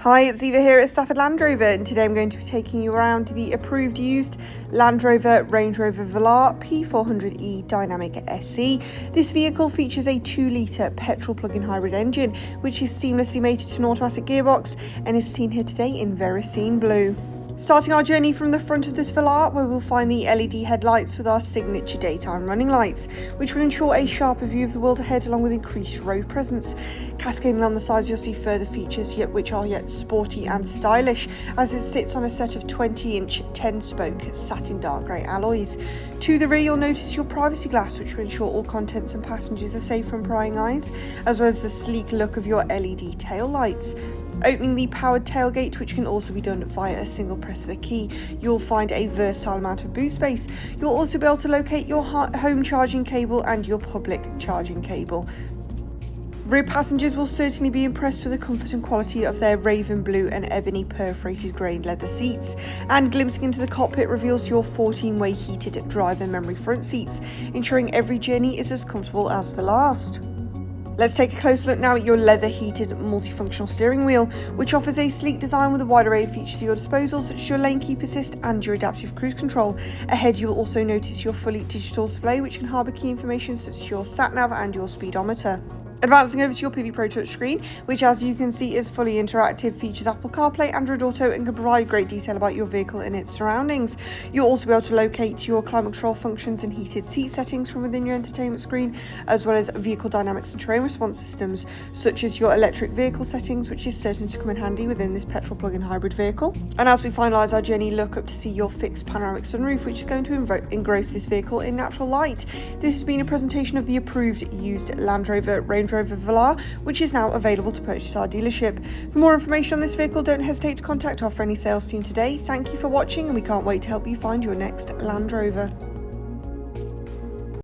Hi, it's Eva here at Stafford Land Rover, and today I'm going to be taking you around the approved used Land Rover Range Rover Velar P400e Dynamic SE. This vehicle features a 2-litre petrol plug-in hybrid engine, which is seamlessly mated to an automatic gearbox and is seen here today in Verisene blue. Starting our journey from the front of this Velar, where we'll find the LED headlights with our signature daytime running lights, which will ensure a sharper view of the world ahead along with increased road presence. Cascading along the sides, you'll see further features which are yet sporty and stylish, as it sits on a set of 20-inch 10-spoke satin dark grey alloys. To the rear, you'll notice your privacy glass, which will ensure all contents and passengers are safe from prying eyes, as well as the sleek look of your LED tail lights. Opening the powered tailgate, which can also be done via a single press of a key, you'll find a versatile amount of boot space. You'll also be able to locate your home charging cable and your public charging cable. Rear passengers will certainly be impressed with the comfort and quality of their raven blue and ebony perforated grained leather seats, and glimpsing into the cockpit reveals your 14-way heated driver memory front seats, ensuring every journey is as comfortable as the last. Let's take a closer look now at your leather-heated multifunctional steering wheel, which offers a sleek design with a wide array of features at your disposal, such as your lane keep assist and your adaptive cruise control. Ahead, you'll also notice your fully digital display, which can harbour key information such as your sat-nav and your speedometer. Advancing over to your P400 Pro touchscreen, which as you can see is fully interactive, features Apple CarPlay, Android Auto, and can provide great detail about your vehicle and its surroundings. You'll also be able to locate your climate control functions and heated seat settings from within your entertainment screen, as well as vehicle dynamics and terrain response systems, such as your electric vehicle settings, which is certain to come in handy within this petrol plug-in hybrid vehicle. And as we finalise our journey, look up to see your fixed panoramic sunroof, which is going to engross this vehicle in natural light. This has been a presentation of the approved used Land Rover Range Rover Velar, which is now available to purchase at our dealership. For more information on this vehicle, don't hesitate to contact our friendly sales team today. Thank you for watching, and we can't wait to help you find your next Land Rover.